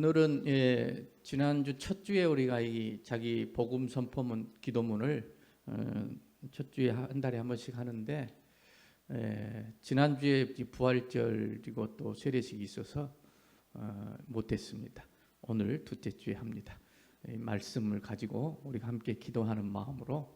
오늘은 지난주 첫 주에 우리가 이 자기 복음 선포문 기도문을 첫 주에 한 달에 한 번씩 하는데 지난주에 부활절이고 또 세례식이 있어서 못했습니다. 오늘 둘째 주에 합니다. 말씀을 가지고 우리가 함께 기도하는 마음으로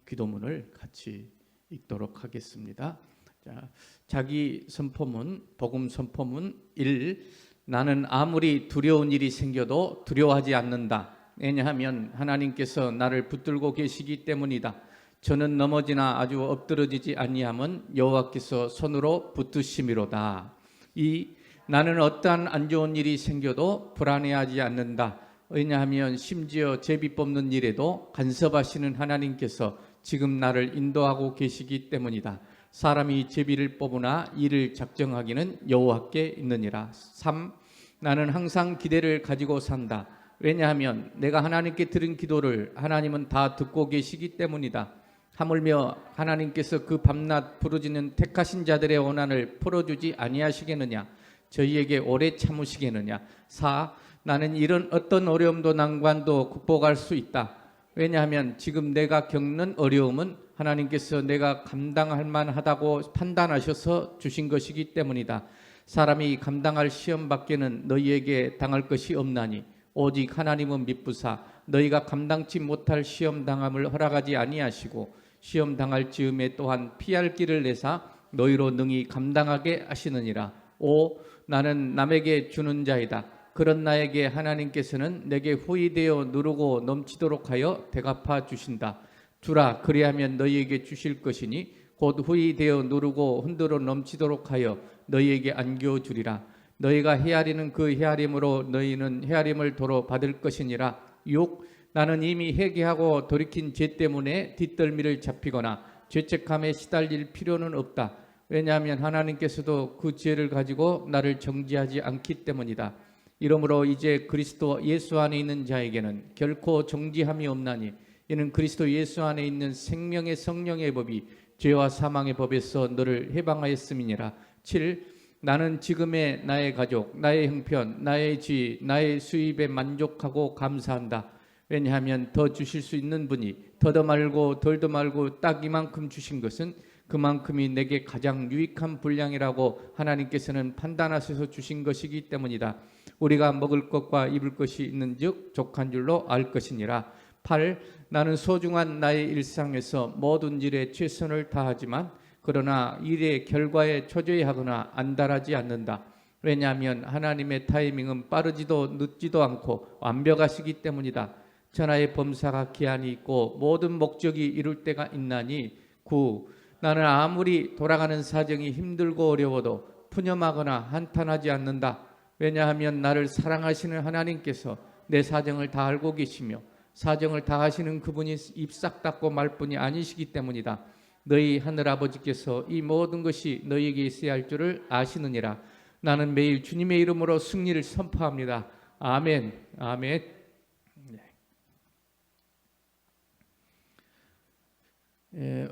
기도문을 같이 읽도록 하겠습니다. 자, 자기 선포문, 복음 선포문 1. 나는 아무리 두려운 일이 생겨도 두려워하지 않는다. 왜냐하면 하나님께서 나를 붙들고 계시기 때문이다. 저는 넘어지나 아주 엎드러지지 아니함은 여호와께서 손으로 붙드심이로다. 2. 나는 어떠한 안 좋은 일이 생겨도 불안해하지 않는다. 왜냐하면 심지어 제비 뽑는 일에도 간섭하시는 하나님께서 지금 나를 인도하고 계시기 때문이다. 사람이 제비를 뽑으나 이를 작정하기는 여호와께 있느니라. 3. 나는 항상 기대를 가지고 산다. 왜냐하면 내가 하나님께 드린 기도를 하나님은 다 듣고 계시기 때문이다. 하물며 하나님께서 그 밤낮 부르짖는 택하신 자들의 원한을 풀어주지 아니하시겠느냐. 저희에게 오래 참으시겠느냐. 4. 나는 이런 어떤 어려움도 난관도 극복할 수 있다. 왜냐하면 지금 내가 겪는 어려움은 하나님께서 내가 감당할 만하다고 판단하셔서 주신 것이기 때문이다. 사람이 감당할 시험 밖에는 너희에게 당할 것이 없나니 오직 하나님은 미쁘사 너희가 감당치 못할 시험 당함을 허락하지 아니하시고 시험 당할 즈음에 또한 피할 길을 내사 너희로 능히 감당하게 하시느니라. 5. 나는 남에게 주는 자이다. 그런 나에게 하나님께서는 내게 후히되어 누르고 넘치도록 하여 대갚아 주신다. 주라, 그리하면 너희에게 주실 것이니 곧 후히되어 누르고 흔들어 넘치도록 하여 너희에게 안겨주리라. 너희가 헤아리는 그 헤아림으로 너희는 헤아림을 도로 받을 것이니라. 6. 나는 이미 회개하고 돌이킨 죄 때문에 뒷덜미를 잡히거나 죄책감에 시달릴 필요는 없다. 왜냐하면 하나님께서도 그 죄를 가지고 나를 정죄하지 않기 때문이다. 이러므로 이제 그리스도 예수 안에 있는 자에게는 결코 정죄함이 없나니 이는 그리스도 예수 안에 있는 생명의 성령의 법이 죄와 사망의 법에서 너를 해방하였음이니라. 7. 나는 지금의 나의 가족, 나의 형편, 나의 지, 나의 수입에 만족하고 감사한다. 왜냐하면 더 주실 수 있는 분이 더도 말고 덜도 말고 딱 이만큼 주신 것은 그만큼이 내게 가장 유익한 분량이라고 하나님께서는 판단하셔서 주신 것이기 때문이다. 우리가 먹을 것과 입을 것이 있는즉 족한 줄로 알 것이니라. 8. 나는 소중한 나의 일상에서 모든 일에 최선을 다하지만 그러나 일의 결과에 초조해하거나 안달하지 않는다. 왜냐하면 하나님의 타이밍은 빠르지도 늦지도 않고 완벽하시기 때문이다. 천하의 범사가 기한이 있고 모든 목적이 이룰 때가 있나니 9. 나는 아무리 돌아가는 사정이 힘들고 어려워도 푸념하거나 한탄하지 않는다. 왜냐하면 나를 사랑하시는 하나님께서 내 사정을 다 알고 계시며 사정을 다 하시는 그분이 입 싹 닫고 말 뿐이 아니시기 때문이다. 너희 하늘아버지께서 이 모든 것이 너희에게 있어야 할 줄을 아시느니라. 나는 매일 주님의 이름으로 승리를 선포합니다. 아멘. 아멘.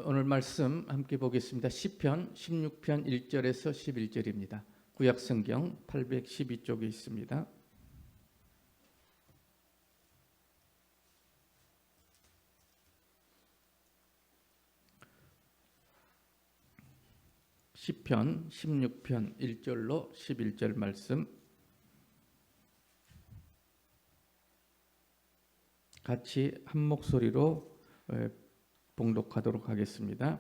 오늘 말씀 함께 보겠습니다. 시편 16편 1절에서 11절입니다. 구약성경 812쪽에 있습니다. 시편 16편 1절로 11절 말씀 같이 한 목소리로 봉독하도록 하겠습니다.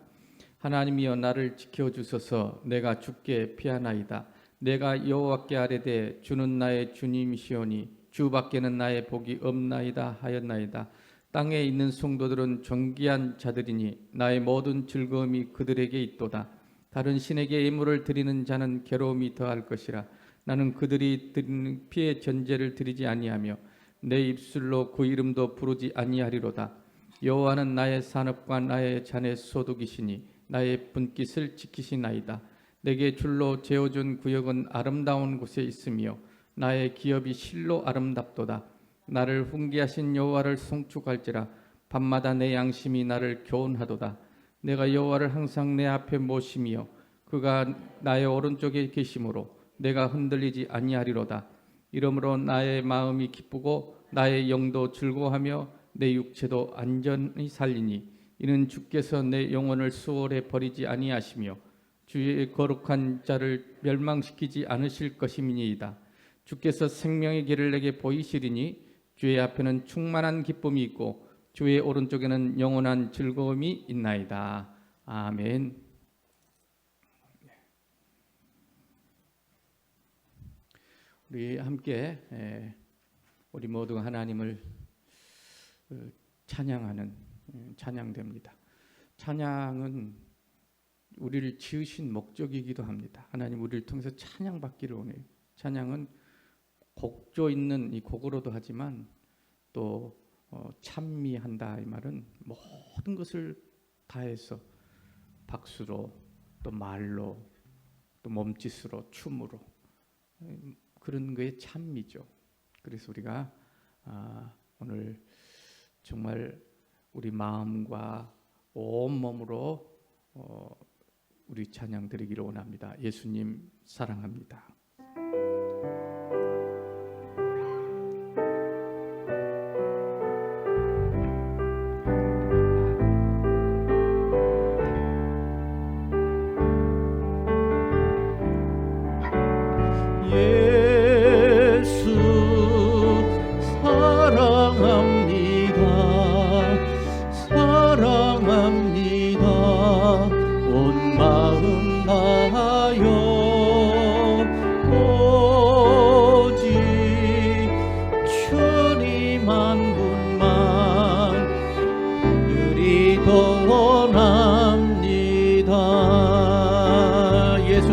하나님이여 나를 지켜주소서. 내가 주께 피하나이다. 내가 여호와께 아뢰되 주는 나의 주님이시오니 주밖에는 나의 복이 없나이다 하였나이다. 땅에 있는 성도들은 존귀한 자들이니 나의 모든 즐거움이 그들에게 있도다. 다른 신에게 예물을 드리는 자는 괴로움이 더할 것이라. 나는 그들이 드리는 피의 전제를 드리지 아니하며 내 입술로 그 이름도 부르지 아니하리로다. 여호와는 나의 산업과 나의 잔의 소득이시니 나의 분깃을 지키시나이다. 내게 줄로 재어준 구역은 아름다운 곳에 있으며 나의 기업이 실로 아름답도다. 나를 훈계하신 여호와를 송축할지라. 밤마다 내 양심이 나를 교훈하도다. 내가 여호와를 항상 내 앞에 모시며 그가 나의 오른쪽에 계심으로 내가 흔들리지 아니하리로다. 이러므로 나의 마음이 기쁘고 나의 영도 즐거워하며 내 육체도 안전히 살리니 이는 주께서 내 영혼을 수월에 버리지 아니하시며 주의 거룩한 자를 멸망시키지 않으실 것임이니이다. 주께서 생명의 길을 내게 보이시리니 주의 앞에는 충만한 기쁨이 있고 주의 오른쪽에는 영원한 즐거움이 있나이다. 아멘. 우리 함께 우리 모두가 하나님을 찬양하는 찬양됩니다. 찬양은 우리를 지으신 목적이기도 합니다. 하나님 우리를 통해서 찬양받기를 원해요. 찬양은 곡조 있는 이 곡으로도 하지만 또 찬미한다 이 말은 모든 것을 다해서 박수로 또 말로 또 몸짓으로 춤으로 그런 거에 찬미죠. 그래서 우리가 오늘 정말 우리 마음과 온몸으로 우리 찬양 드리기를 원합니다. 예수님 사랑합니다.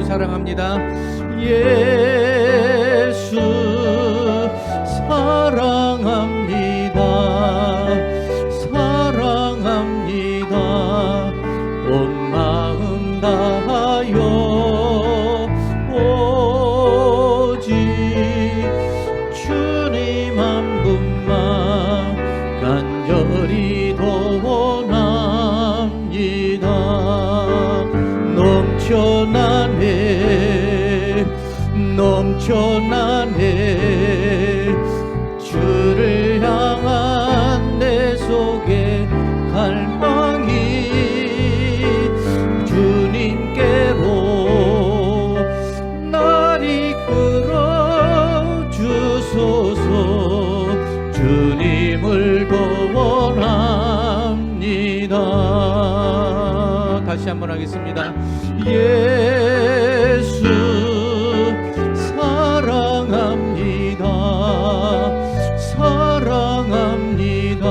사랑합니다. 예수 사랑합니다. 사랑합니다. 온 마음 다하여 오직 주님 한 분만 간절히 도원합니다. 넘쳐나네 주를 향한 내 속에 갈망이 주님께로 날 이끌어 주소서. 주님을 더 원합니다. 다시 한번 하겠습니다. 예수 사랑합니다. 사랑합니다.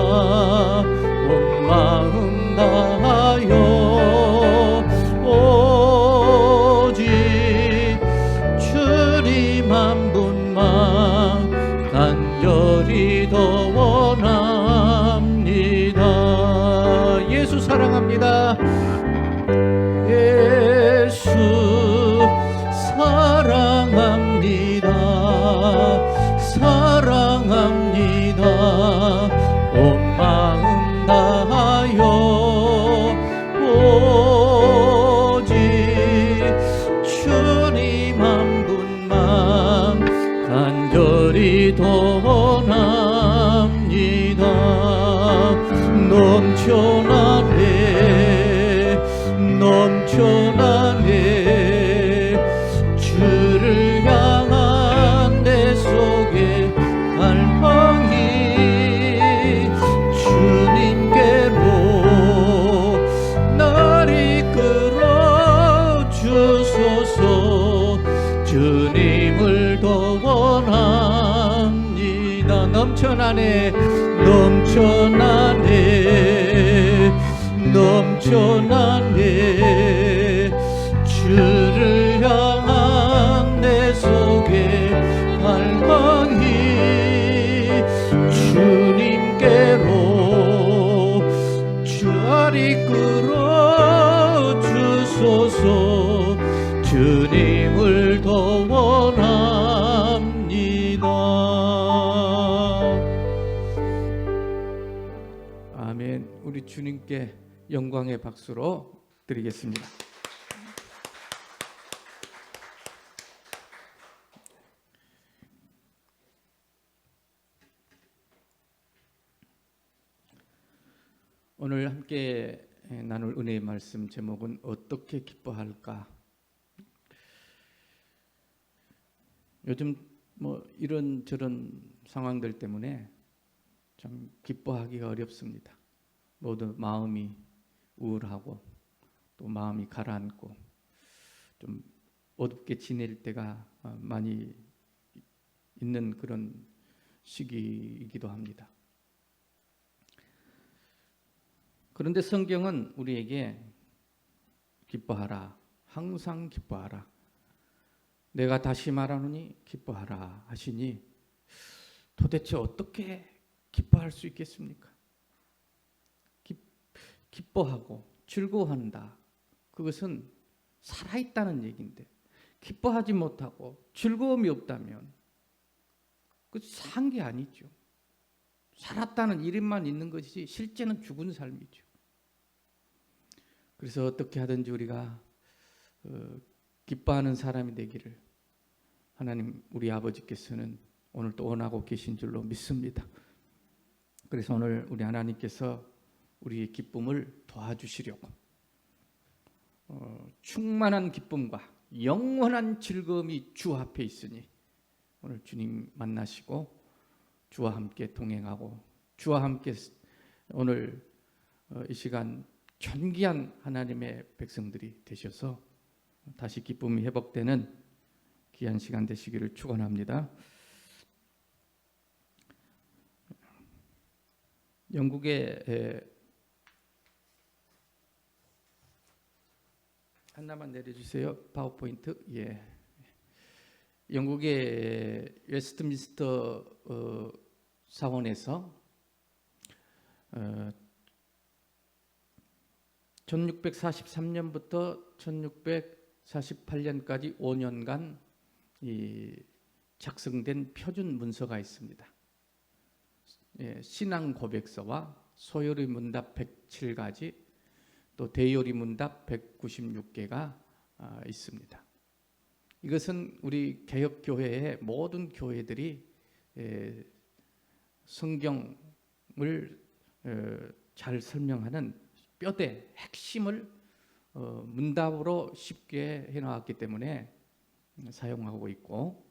온 마음 다하여 오직 주님 한 분만 간절히 더 원합니다. 예수 사랑합니다. 예수 사랑합니다. 사랑합니다. 온 마음 다하여 오직 주님 한 분만 간절히 더 원합니다. 넘쳐나네 주를 향한 내 속에 갈망이 주님께로 날 이끌어 주소서. 주님을 더 원합니다. 넘쳐나네 주를 향한 내 속에 갈망이 주님께로 날 이끌어 주소서. 주님을 더 원합니다. 아멘. 우리 주님께 영광의 박수로 드리겠습니다. 오늘 함께 나눌 은혜의 말씀 제목은 어떻게 기뻐할까? 요즘 이런저런 상황들 때문에 참 기뻐하기가 어렵습니다. 모두 마음이 우울하고 또 마음이 가라앉고 좀 어둡게 지낼 때가 많이 있는 그런 시기이기도 합니다. 그런데 성경은 우리에게 기뻐하라, 항상 기뻐하라, 내가 다시 말하노니 기뻐하라 하시니 도대체 어떻게 기뻐할 수 있겠습니까? 기뻐하고 즐거워한다. 그것은 살아있다는 얘기인데 기뻐하지 못하고 즐거움이 없다면 그 산 게 아니죠. 살았다는 이름만 있는 것이지 실제는 죽은 삶이죠. 그래서 어떻게 하든지 우리가 기뻐하는 사람이 되기를 하나님 우리 아버지께서는 오늘 또 원하고 계신 줄로 믿습니다. 그래서 오늘 우리 하나님께서 우리의 기쁨을 도와주시려고 충만한 기쁨과 영원한 즐거움이 주 앞에 있으니 오늘 주님 만나시고 주와 함께 동행하고 주와 함께 오늘 이 시간 존귀한 하나님의 백성들이 되셔서 다시 기쁨이 회복되는 귀한 시간 되시기를 축원합니다. 영국의 하나만 내려주세요. 파워포인트. 예. 영국의 웨스트민스터 사원에서 1643년부터 1648년까지 5년간 작성된 표준 문서가 있습니다. 예, 신앙 고백서와 소요리 문답 107가지, 또 대요리 문답 196개가 있습니다. 이것은 우리 개혁교회의 모든 교회들이 성경을 잘 설명하는 뼈대 핵심을 문답으로 쉽게 해놓았기 때문에 사용하고 있고,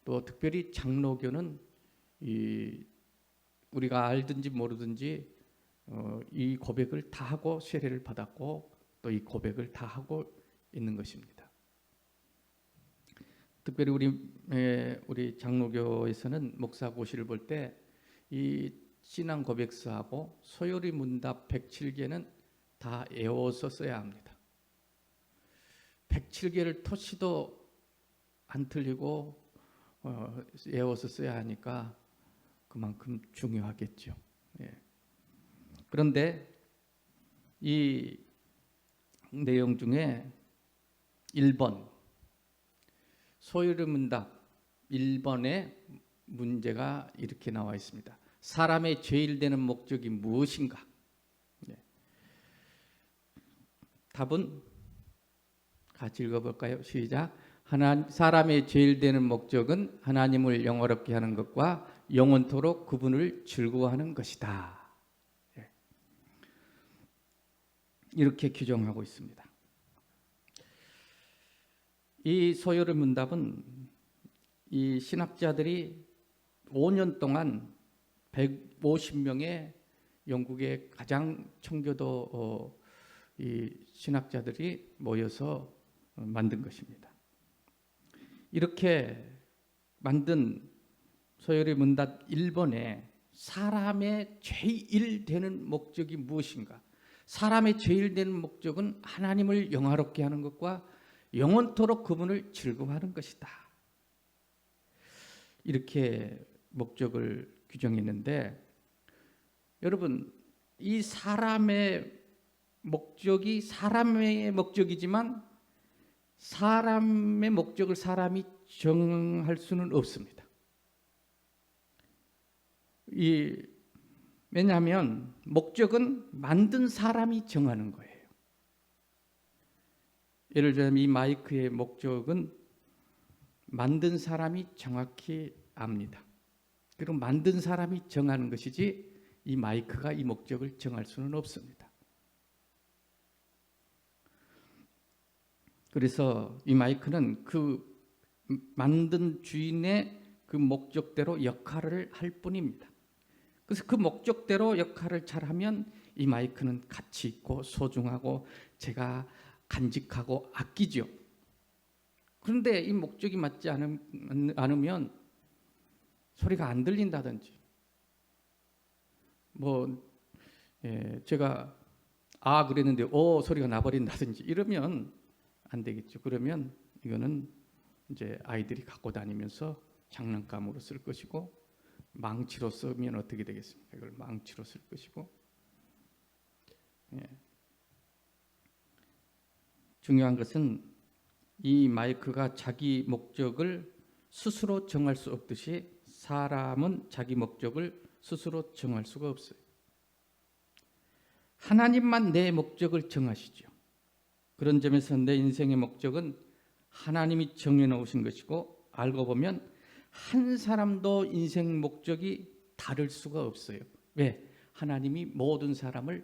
또 특별히 장로교는 우리가 알든지 모르든지 이 고백을 다 하고 세례를 받았고 또 이 고백을 다 하고 있는 것입니다. 특별히 우리 장로교에서는 목사고시를 볼 때 이 신앙 고백서하고 소요리 문답 107개는 다 외워서 써야 합니다. 107개를 토시도 안 틀리고 외워서 써야 하니까 그만큼 중요하겠죠. 예. 그런데 이 내용 중에 1번 소요리 문답 1번의 문제가 이렇게 나와 있습니다. 사람의 죄일 되는 목적이 무엇인가? 예. 답은 같이 읽어볼까요? 시작. 사람의 죄일 되는 목적은 하나님을 영화롭게 하는 것과 영원토록 그분을 즐거워하는 것이다. 예. 이렇게 규정하고 있습니다. 이 소요리 문답은 이 신학자들이 5년 동안 150명의 영국의 가장 청교도 이 신학자들이 모여서 만든 것입니다. 이렇게 만든 소요리 문답 1번에 사람의 제일 되는 목적이 무엇인가? 사람의 제일 되는 목적은 하나님을 영화롭게 하는 것과 영원토록 그분을 즐거워하는 것이다. 이렇게 목적을 규정했는데, 여러분, 이 사람의 목적이 사람의 목적이지만 사람의 목적을 사람이 정할 수는 없습니다. 왜냐하면 목적은 만든 사람이 정하는 거예요. 예를 들면 이 마이크의 목적은 만든 사람이 정확히 압니다. 그리고 만든 사람이 정하는 것이지 이 마이크가 이 목적을 정할 수는 없습니다. 그래서 이 마이크는 그 만든 주인의 그 목적대로 역할을 할 뿐입니다. 그래서 그 목적대로 역할을 잘하면 이 마이크는 가치 있고 소중하고 제가 간직하고 아끼죠. 그런데 이 목적이 맞지 않으면 소리가 안 들린다든지 제가 그랬는데 소리가 나버린다든지 이러면 안 되겠죠. 그러면 이거는 이제 아이들이 갖고 다니면서 장난감으로 쓸 것이고, 망치로 쓰면 어떻게 되겠습니까? 이걸 망치로 쓸 것이고. 중요한 것은 이 마이크가 자기 목적을 스스로 정할 수 없듯이 사람은 자기 목적을 스스로 정할 수가 없어요. 하나님만 내 목적을 정하시죠. 그런 점에서 내 인생의 목적은 하나님이 정해놓으신 것이고, 알고 보면 한 사람도 인생 목적이 다를 수가 없어요. 왜? 하나님이 모든 사람을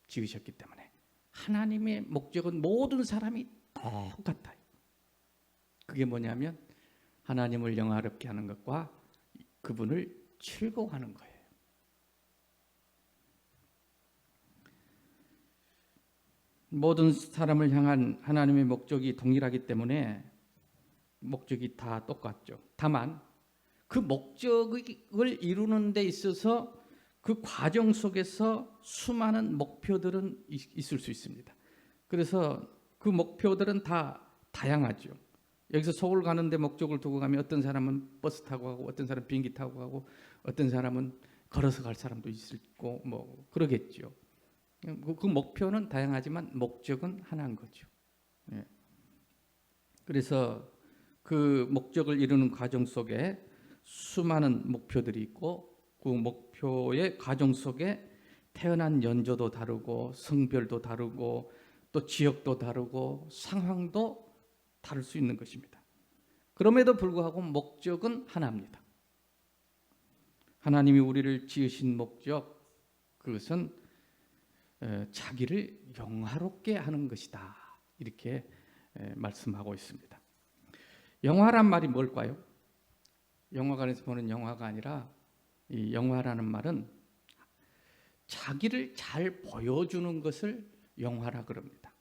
지으셨기 때문에. 하나님의 목적은 모든 사람이 똑같아요. 그게 뭐냐면 하나님을 영화롭게 하는 것과 그분을 즐거워하는 거예요. 모든 사람을 향한 하나님의 목적이 동일하기 때문에 목적이 다 똑같죠. 다만 그 목적을 이루는 데 있어서 그 과정 속에서 수많은 목표들은 있을 수 있습니다. 그래서 그 목표들은 다 다양하죠. 여기서 서울 가는데 목적을 두고 가면 어떤 사람은 버스 타고 가고, 어떤 사람은 비행기 타고 가고, 어떤 사람은 걸어서 갈 사람도 있을 거고 그러겠죠. 그 목표는 다양하지만 목적은 하나인 거죠. 그래서 그 목적을 이루는 과정 속에 수많은 목표들이 있고, 그 목표의 과정 속에 태어난 연조도 다르고, 성별도 다르고, 또 지역도 다르고, 상황도 다를 수 있는 것입니다. 그럼에도 불구하고 목적은 하나입니다. 하나님이 우리를 지으신 목적, 그것은 자기를 영화롭게 하는 것이다, 이렇게 말씀하고 있습니다. 영화란 말이 뭘까요? 영화관에서 보는 영화가 아니라, 이 영화라는 말은 자기를 잘 보여주는 것을 영화라 그럽니다.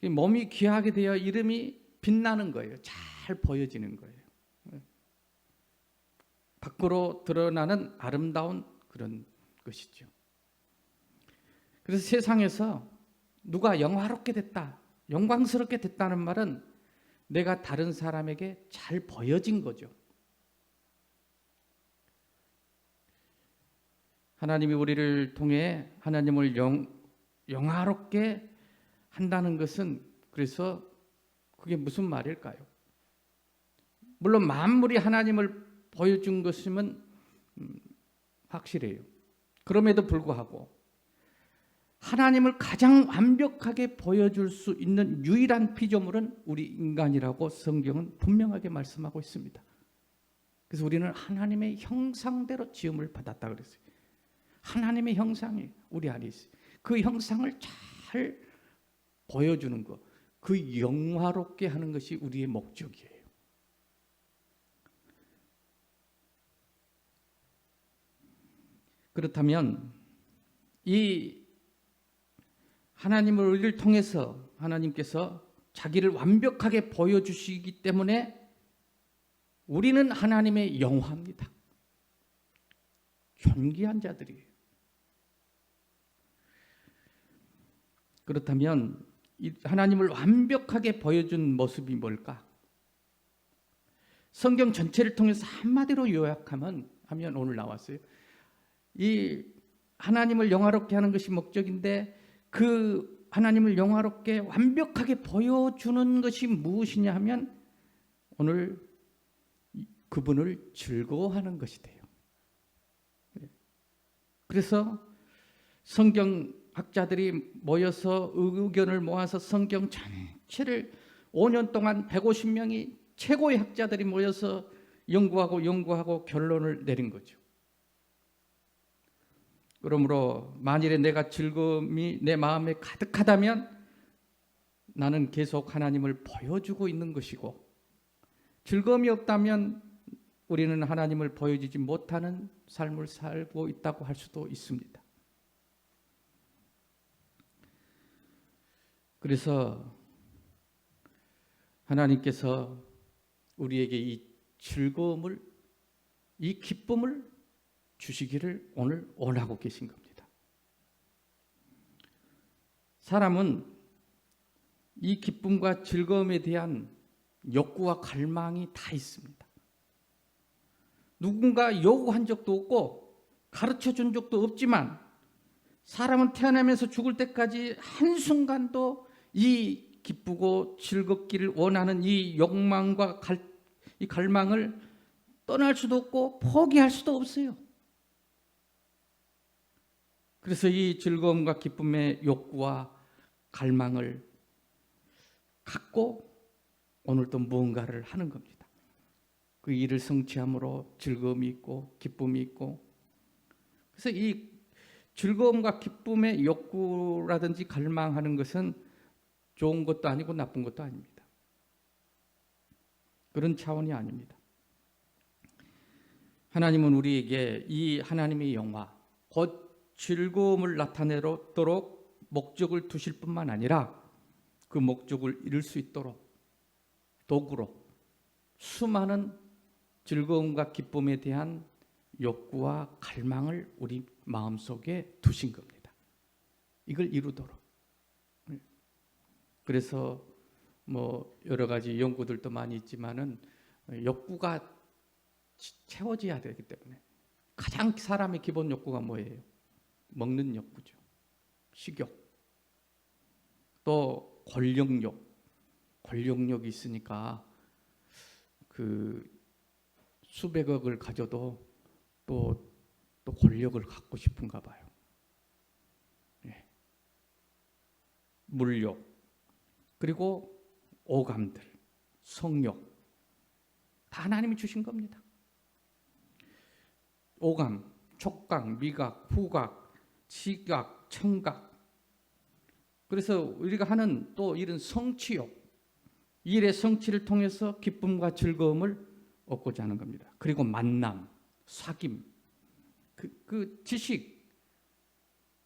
몸이 귀하게 되어 이름이 빛나는 거예요. 잘 보여지는 거예요. 밖으로 드러나는 아름다운 그런 것이죠. 그래서 세상에서 누가 영화롭게 됐다, 영광스럽게 됐다는 말은 내가 다른 사람에게 잘 보여진 거죠. 하나님이 우리를 통해 하나님을 영화롭게 한다는 것은, 그래서 그게 무슨 말일까요? 물론 만물이 하나님을 보여준 것이면 확실해요. 그럼에도 불구하고 하나님을 가장 완벽하게 보여줄 수 있는 유일한 피조물은 우리 인간이라고 성경은 분명하게 말씀하고 있습니다. 그래서 우리는 하나님의 형상대로 지음을 받았다 그랬어요. 하나님의 형상이 우리 안에 있어요. 그 형상을 잘 보여주는 것, 그 영화롭게 하는 것이 우리의 목적이에요. 그렇다면 이 하나님을 우리를 통해서 하나님께서 자기를 완벽하게 보여주시기 때문에 우리는 하나님의 영화입니다. 존귀한 자들이에요. 그렇다면 이 하나님을 완벽하게 보여준 모습이 뭘까? 성경 전체를 통해서 한마디로 요약하면 오늘 나왔어요. 이 하나님을 영화롭게 하는 것이 목적인데, 그 하나님을 영화롭게 완벽하게 보여주는 것이 무엇이냐 하면 오늘 그분을 즐거워하는 것이 돼요. 그래서 성경학자들이 모여서 의견을 모아서 성경 전체를 5년 동안 150명이 최고의 학자들이 모여서 연구하고 결론을 내린 거죠. 그러므로 만일에 내가 즐거움이 내 마음에 가득하다면 나는 계속 하나님을 보여주고 있는 것이고, 즐거움이 없다면 우리는 하나님을 보여주지 못하는 삶을 살고 있다고 할 수도 있습니다. 그래서 하나님께서 우리에게 이 즐거움을, 이 기쁨을 주시기를 오늘 원하고 계신 겁니다. 사람은 이 기쁨과 즐거움에 대한 욕구와 갈망이 다 있습니다. 누군가 요구한 적도 없고 가르쳐 준 적도 없지만 사람은 태어나면서 죽을 때까지 한순간도 이 기쁘고 즐겁기를 원하는 이 욕망과 이 갈망을 떠날 수도 없고 포기할 수도 없어요. 그래서 이 즐거움과 기쁨의 욕구와 갈망을 갖고 오늘도 무언가를 하는 겁니다. 그 일을 성취함으로 즐거움이 있고 기쁨이 있고, 그래서 이 즐거움과 기쁨의 욕구라든지 갈망하는 것은 좋은 것도 아니고 나쁜 것도 아닙니다. 그런 차원이 아닙니다. 하나님은 우리에게 이 하나님의 영화, 곧 즐거움을 나타내도록 목적을 두실 뿐만 아니라 그 목적을 이룰 수 있도록 도구로 수많은 즐거움과 기쁨에 대한 욕구와 갈망을 우리 마음속에 두신 겁니다. 이걸 이루도록. 그래서 뭐 여러 가지 연구들도 많이 있지만은 욕구가 채워져야 되기 때문에 가장 사람의 기본 욕구가 뭐예요? 먹는 욕구죠. 식욕. 또 권력욕이 있으니까 그 수백억을 가져도 또 권력을 갖고 싶은가 봐요. 예. 물욕, 그리고 오감들, 성욕, 다 하나님이 주신 겁니다. 오감, 촉각, 미각, 후각, 시각, 청각. 그래서 우리가 하는 또 이런 성취욕, 일의 성취를 통해서 기쁨과 즐거움을 얻고자 하는 겁니다. 그리고 만남, 사귐, 그 지식,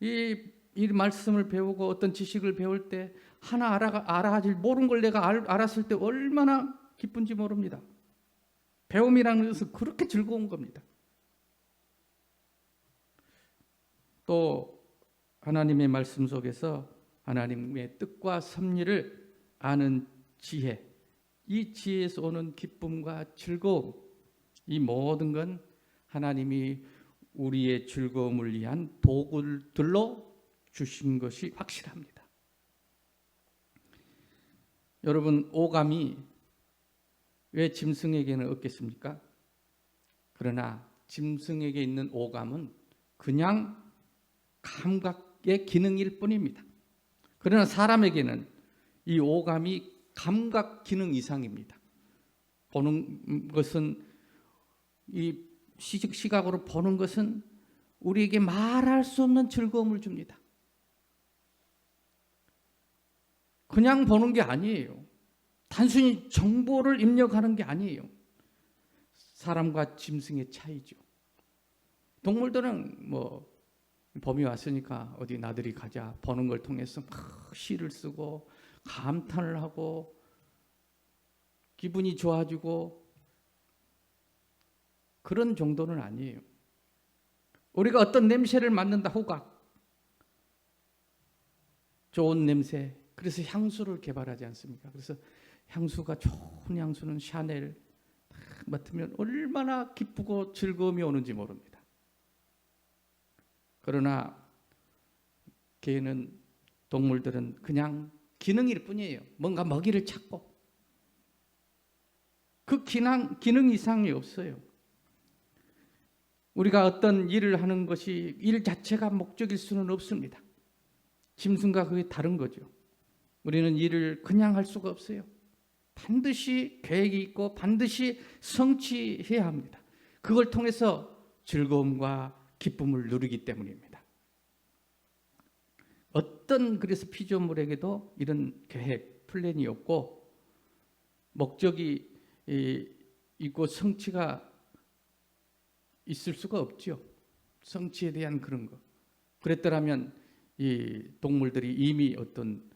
이 말씀을 배우고 어떤 지식을 배울 때 하나 알아가질 모르는 걸 내가 알았을 때 얼마나 기쁜지 모릅니다. 배움이라는 것은 그렇게 즐거운 겁니다. 또 하나님의 말씀 속에서 하나님의 뜻과 섭리를 아는 지혜, 이 지혜에서 오는 기쁨과 즐거움, 이 모든 건 하나님이 우리의 즐거움을 위한 도구들로 주신 것이 확실합니다. 여러분, 오감이 왜 짐승에게는 없겠습니까? 그러나 짐승에게 있는 오감은 그냥 감각의 기능일 뿐입니다. 그러나 사람에게는 이 오감이 감각 기능 이상입니다. 보는 것은, 이 시각으로 보는 것은 우리에게 말할 수 없는 즐거움을 줍니다. 그냥 보는 게 아니에요. 단순히 정보를 입력하는 게 아니에요. 사람과 짐승의 차이죠. 동물들은 뭐 봄이 왔으니까 어디 나들이 가자, 보는 걸 통해서 막 시를 쓰고 감탄을 하고 기분이 좋아지고 그런 정도는 아니에요. 우리가 어떤 냄새를 맡는다, 후각, 좋은 냄새, 그래서 향수를 개발하지 않습니까? 그래서 향수가, 좋은 향수는 샤넬 맡으면 얼마나 기쁘고 즐거움이 오는지 모릅니다. 그러나 개는, 동물들은 그냥 기능일 뿐이에요. 뭔가 먹이를 찾고 그 기능 이상이 없어요. 우리가 어떤 일을 하는 것이 일 자체가 목적일 수는 없습니다. 짐승과 그게 다른 거죠. 우리는 일을 그냥 할 수가 없어요. 반드시 계획이 있고 반드시 성취해야 합니다. 그걸 통해서 즐거움과 기쁨을 누리기 때문입니다. 어떤 그래서 피조물에게도 이런 계획, 플랜이 없고 목적이 있고 성취가 있을 수가 없죠. 성취에 대한 그런 거. 그랬더라면 이 동물들이 이미 어떤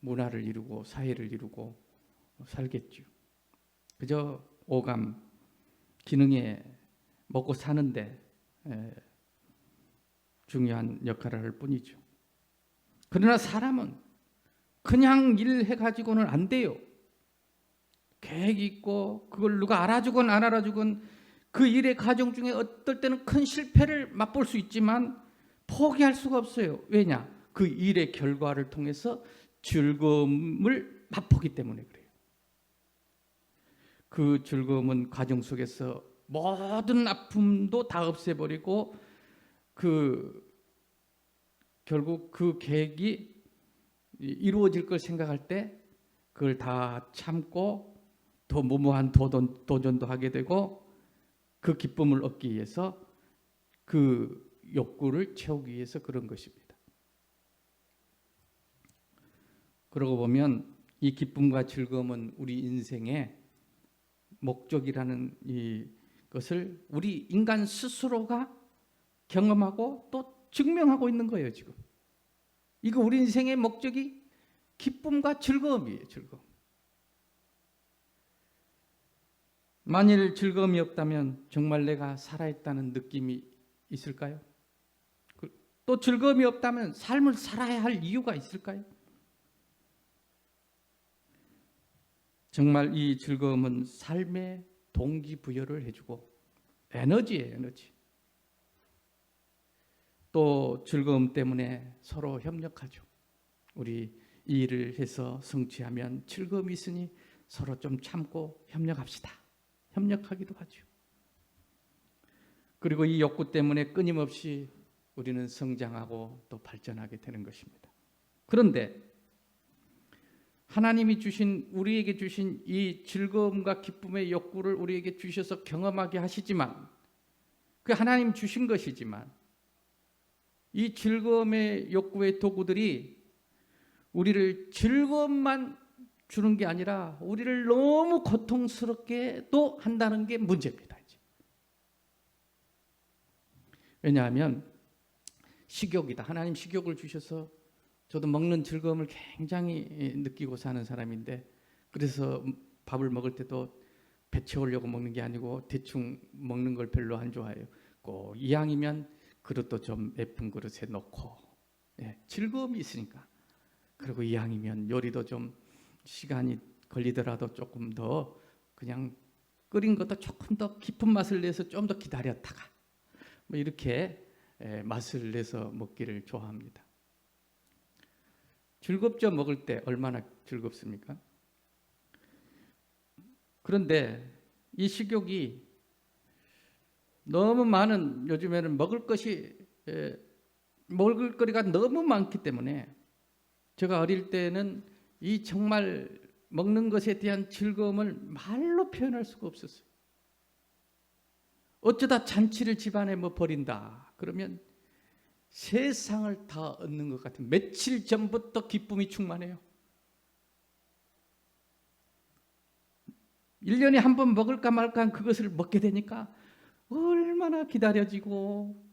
문화를 이루고 사회를 이루고 살겠죠. 그저 오감, 기능에 먹고 사는데 중요한 역할을 할 뿐이죠. 그러나 사람은 그냥 일해가지고는 안 돼요. 계획이 있고 그걸 누가 알아주건 안 알아주건 그 일의 과정 중에 어떨 때는 큰 실패를 맛볼 수 있지만 포기할 수가 없어요. 왜냐? 그 일의 결과를 통해서 즐거움을 맛보기 때문에 그래요. 그 즐거움은 과정 속에서 모든 아픔도 다 없애버리고 결국 그 계획이 이루어질 걸 생각할 때 그걸 다 참고 더 무모한 도전도 하게 되고 그 기쁨을 얻기 위해서 그 욕구를 채우기 위해서 그런 것입니다. 그러고 보면 이 기쁨과 즐거움은 우리 인생의 목적이라는 것을 우리 인간 스스로가 경험하고 또 증명하고 있는 거예요. 지금 이거 우리 인생의 목적이 기쁨과 즐거움이에요. 즐거움. 만일 즐거움이 없다면 정말 내가 살아있다는 느낌이 있을까요? 또 즐거움이 없다면 삶을 살아야 할 이유가 있을까요? 정말 이 즐거움은 삶의 동기부여를 해주고 에너지예요. 에너지. 또 즐거움 때문에 서로 협력하죠. 우리 이 일을 해서 성취하면 즐거움이 있으니 서로 좀 참고 협력합시다. 협력하기도 하죠. 그리고 이 욕구 때문에 끊임없이 우리는 성장하고 또 발전하게 되는 것입니다. 그런데 하나님이 우리에게 주신 이 즐거움과 기쁨의 욕구를 우리에게 주셔서 경험하게 하시지만 그 하나님 주신 것이지만 이 즐거움의 욕구의 도구들이 우리를 즐거움만 주는 게 아니라 우리를 너무 고통스럽게도 한다는 게 문제입니다. 이제. 왜냐하면 식욕이다. 하나님 식욕을 주셔서 저도 먹는 즐거움을 굉장히 느끼고 사는 사람인데 그래서 밥을 먹을 때도 배 채우려고 먹는 게 아니고 대충 먹는 걸 별로 안 좋아해요. 꼭 이왕이면 그릇도 좀 예쁜 그릇에 넣고 즐거움이 있으니까. 그리고 이왕이면 요리도 좀 시간이 걸리더라도 조금 더 그냥 끓인 것도 조금 더 깊은 맛을 내서 좀 더 기다렸다가 뭐 이렇게 맛을 내서 먹기를 좋아합니다. 즐겁죠? 먹을 때 얼마나 즐겁습니까? 그런데 이 식욕이 너무 많은 요즘에는 먹을 거리가 너무 많기 때문에 제가 어릴 때는 이 정말 먹는 것에 대한 즐거움을 말로 표현할 수가 없었어요. 어쩌다 잔치를 집안에 벌인다 그러면 세상을 다 얻는 것 같은 며칠 전부터 기쁨이 충만해요. 1년에 한 번 먹을까 말까 한 그것을 먹게 되니까 얼마나 기다려지고.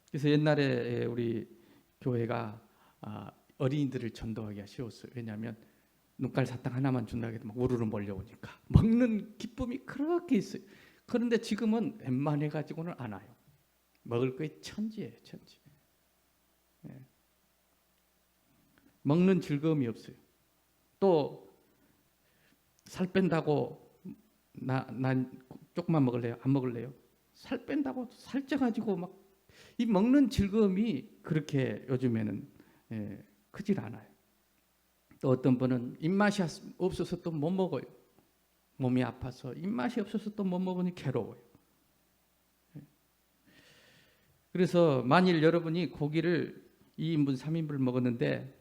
그래서 옛날에 우리 교회가 어린이들을 전도하기가 쉬웠어요. 왜냐하면 눈깔 사탕 하나만 준다고 해도 막 우르르 몰려오니까 먹는 기쁨이 그렇게 있어요. 그런데 지금은 웬만해가지고는 안 와요. 먹을 거에 천지예요. 천지. 먹는 즐거움이 없어요. 또 살 뺀다고 난 조금만 먹을래요? 안 먹을래요? 살 뺀다고 살쪄가지고 막 이 먹는 즐거움이 그렇게 요즘에는 크질 않아요. 또 어떤 분은 입맛이 없어서 또 못 먹어요. 몸이 아파서 입맛이 없어서 또 못 먹으니 괴로워요. 그래서 만일 여러분이 고기를 2인분, 3인분을 먹었는데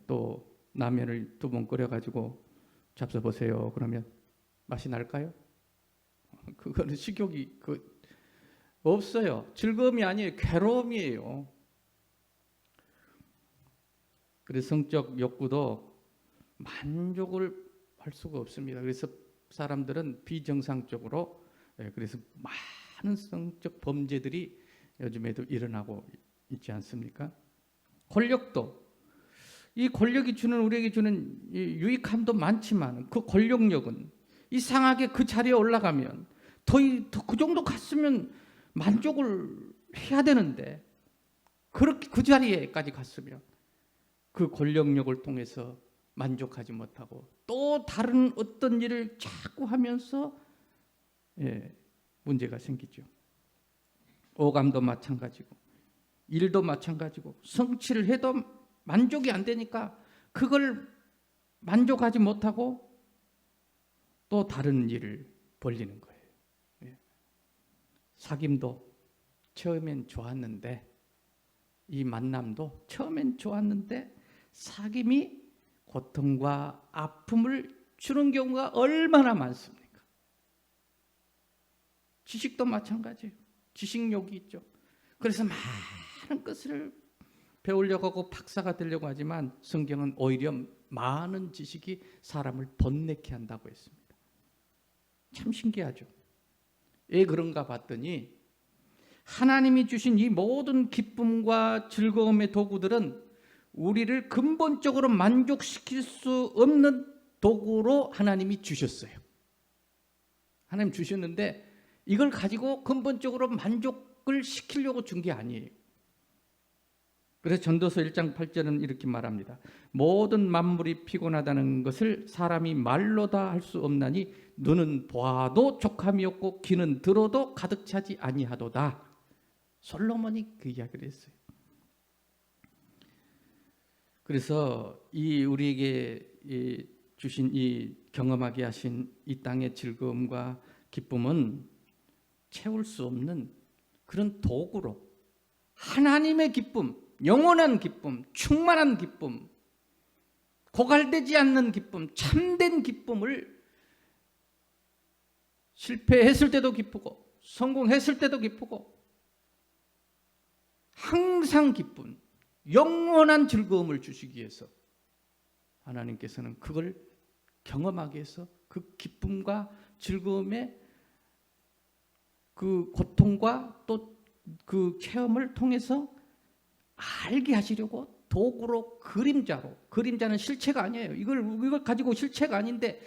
또 라면을 2번 끓여가지고 잡숴보세요. 그러면 맛이 날까요? 그거는 식욕이 없어요. 즐거움이 아니에요. 괴로움이에요. 그래서 성적 욕구도 만족을 할 수가 없습니다. 그래서 사람들은 비정상적으로, 그래서 많은 성적 범죄들이 요즘에도 일어나고 있지 않습니까? 권력도, 이 권력이 주는, 우리에게 주는 유익함도 많지만 그 권력력은 이상하게 그 자리에 올라가면 더 그 정도 갔으면 만족을 해야 되는데, 그렇게 그 자리에까지 갔으면 그 권력력을 통해서 만족하지 못하고 또 다른 어떤 일을 자꾸 하면서 문제가 생기죠. 오감도 마찬가지고 일도 마찬가지고 성취를 해도 만족이 안 되니까 그걸 만족하지 못하고 또 다른 일을 벌리는 거예요. 사귐도 처음엔 좋았는데, 이 만남도 처음엔 좋았는데 사귐이 고통과 아픔을 주는 경우가 얼마나 많습니까? 지식도 마찬가지예요. 지식욕이 있죠. 그래서 많은 것을 배우려고 하고 박사가 되려고 하지만 성경은 오히려 많은 지식이 사람을 번뇌케 한다고 했습니다. 참 신기하죠. 왜 그런가 봤더니 하나님이 주신 이 모든 기쁨과 즐거움의 도구들은 우리를 근본적으로 만족시킬 수 없는 도구로 하나님이 주셨어요. 하나님 주셨는데 이걸 가지고 근본적으로 만족을 시키려고 준 게 아니에요. 그래서 전도서 1장 8절은 이렇게 말합니다. 모든 만물이 피곤하다는 것을 사람이 말로 다 할 수 없나니 눈은 보아도 족함이 없고 귀는 들어도 가득 차지 아니하도다. 솔로몬이 그 이야기를 했어요. 그래서 이 우리에게 주신 이 경험하게 하신 이 땅의 즐거움과 기쁨은 채울 수 없는 그런 도구로 하나님의 기쁨, 영원한 기쁨, 충만한 기쁨, 고갈되지 않는 기쁨, 참된 기쁨을 실패했을 때도 기쁘고 성공했을 때도 기쁘고 항상 기쁜 영원한 즐거움을 주시기 위해서 하나님께서는 그걸 경험하게 해서 그 기쁨과 즐거움의 그 고통과 또 그 체험을 통해서 알게 하시려고 도구로 그림자로, 그림자는 실체가 아니에요. 이걸 가지고 실체가 아닌데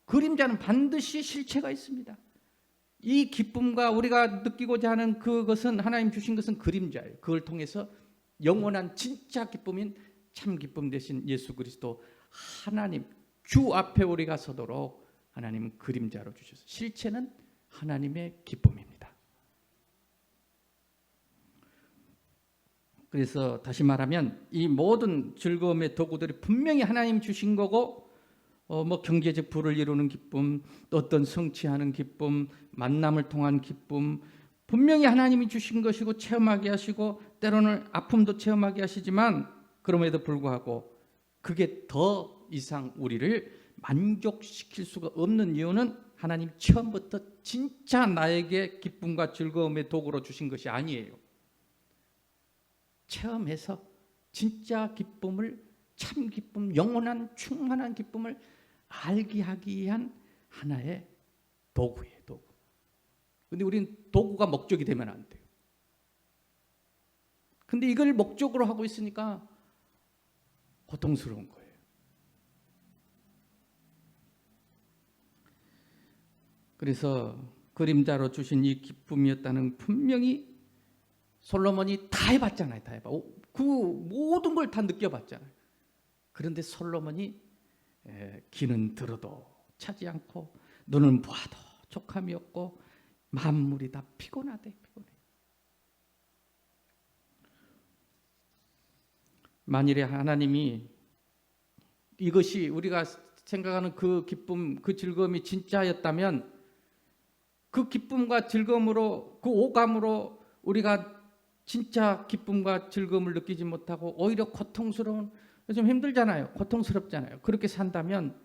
그림자는 반드시 실체가 있습니다. 이 기쁨과 우리가 느끼고자 하는 그것은 하나님 주신 것은 그림자예요. 그걸 통해서 영원한 진짜 기쁨인 참 기쁨 대신 예수 그리스도 하나님 주 앞에 우리가 서도록 하나님은 그림자로 주셔서 실체는 하나님의 기쁨입니다. 그래서 다시 말하면 이 모든 즐거움의 도구들이 분명히 하나님 주신 거고 뭐 경제적 부를 이루는 기쁨, 또 어떤 성취하는 기쁨, 만남을 통한 기쁨 분명히 하나님이 주신 것이고 체험하게 하시고 때로는 아픔도 체험하게 하시지만 그럼에도 불구하고 그게 더 이상 우리를 만족시킬 수가 없는 이유는 하나님 처음부터 진짜 나에게 기쁨과 즐거움의 도구로 주신 것이 아니에요. 체험해서 진짜 기쁨을, 참 기쁨, 영원한 충만한 기쁨을 알게 하기 위한 하나의 도구예요. 도구. 근데 우리는 도구가 목적이 되면 안 돼요. 근데 이걸 목적으로 하고 있으니까 고통스러운 거예요. 그래서 그림자로 주신 이 기쁨이었다는 분명히 솔로몬이 다 해봤잖아요. 다 해봐. 그 모든 걸 다 느껴봤잖아요. 그런데 솔로몬이 귀는 들어도 차지 않고 눈은 보아도 족함이 없고 만물이 다 피곤하대. 피곤해. 만일에 하나님이 이것이 우리가 생각하는 그 기쁨, 그 즐거움이 진짜였다면 그 기쁨과 즐거움으로, 그 오감으로 우리가 진짜 기쁨과 즐거움을 느끼지 못하고 오히려 고통스러운, 좀 힘들잖아요. 고통스럽잖아요. 그렇게 산다면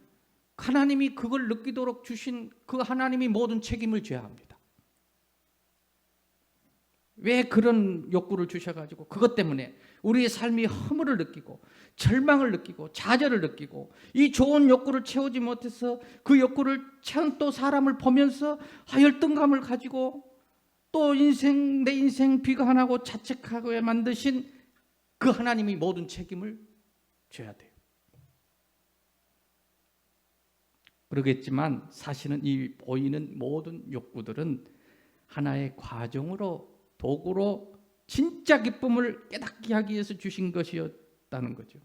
하나님이 그걸 느끼도록 주신 그 하나님이 모든 책임을 져야 합니다. 왜 그런 욕구를 주셔가지고 그것 때문에 우리의 삶이 허물을 느끼고 절망을 느끼고 좌절을 느끼고 이 좋은 욕구를 채우지 못해서 그 욕구를 채운 또 사람을 보면서 열등감을 가지고 또 내 인생 비관하고 자책하게 만드신 그 하나님이 모든 책임을 져야 돼요. 그러겠지만 사실은 이 보이는 모든 욕구들은 하나의 과정으로 도구로 진짜 기쁨을 깨닫게 하기 위해서 주신 것이었다는 거죠.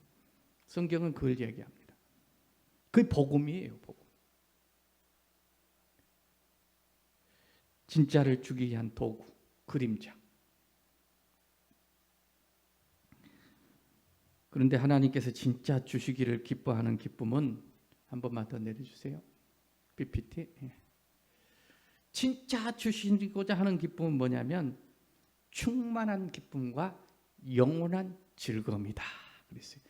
성경은 그걸 얘기합니다. 그게 복음이에요. 복음. 진짜를 주기 위한 도구, 그림자. 그런데 하나님께서 진짜 주시기를 기뻐하는 기쁨은 한 번만 더 내려주세요. PPT. 진짜 주시고자 하는 기쁨은 뭐냐면 충만한 기쁨과 영원한 즐거움이다. 그랬어요.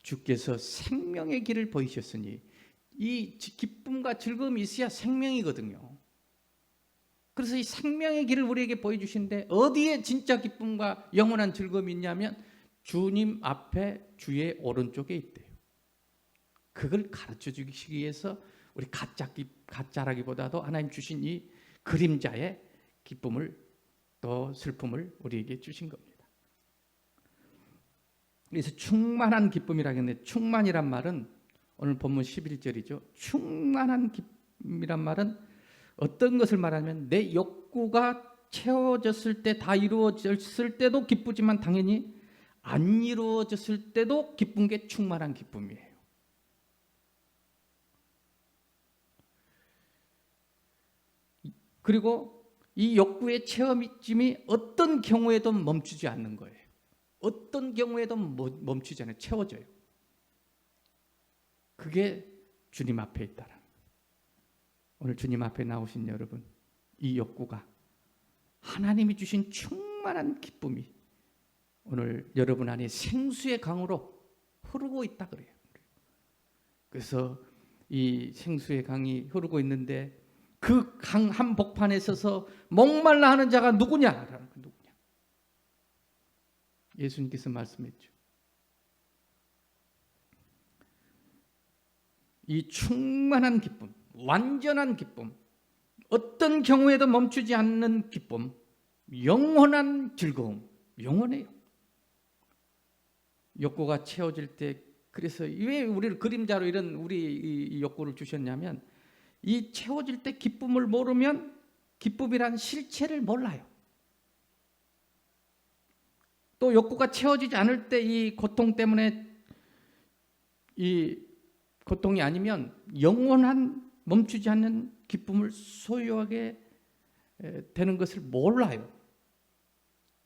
주께서 생명의 길을 보이셨으니 이 기쁨과 즐거움이 있어야 생명이거든요. 그래서 이 생명의 길을 우리에게 보여주시는데 어디에 진짜 기쁨과 영원한 즐거움이 있냐면 주님 앞에 주의 오른쪽에 있대요. 그걸 가르쳐 주시기 위해서 우리 가짜라기보다도 하나님 주신 이 그림자의 기쁨을 또 슬픔을 우리에게 주신 겁니다. 그래서 충만한 기쁨이라고 했는데 충만이란 말은 오늘 본문 11절이죠. 충만한 기쁨이란 말은 어떤 것을 말하면 내 욕구가 채워졌을 때 다 이루어졌을 때도 기쁘지만 당연히 안 이루어졌을 때도 기쁜 게 충만한 기쁨이에요. 그리고 이 욕구의 체험이 어떤 경우에도 멈추지 않는 거예요. 어떤 경우에도 멈추지 않아요. 채워져요. 그게 주님 앞에 있다는 거예요. 오늘 주님 앞에 나오신 여러분, 이 욕구가 하나님이 주신 충만한 기쁨이 오늘 여러분 안에 생수의 강으로 흐르고 있다 그래요. 그래서 이 생수의 강이 흐르고 있는데 그 강 한복판에 서서 목말라 하는 자가 누구냐? 예수님께서 말씀했죠. 이 충만한 기쁨, 완전한 기쁨, 어떤 경우에도 멈추지 않는 기쁨, 영원한 즐거움, 영원해요. 욕구가 채워질 때, 그래서 왜 우리를 그림자로 이런 우리 이 욕구를 주셨냐면 이 채워질 때 기쁨을 모르면 기쁨이란 실체를 몰라요. 또 욕구가 채워지지 않을 때 이 고통 때문에 이 고통이 아니면 영원한 멈추지 않는 기쁨을 소유하게 되는 것을 몰라요.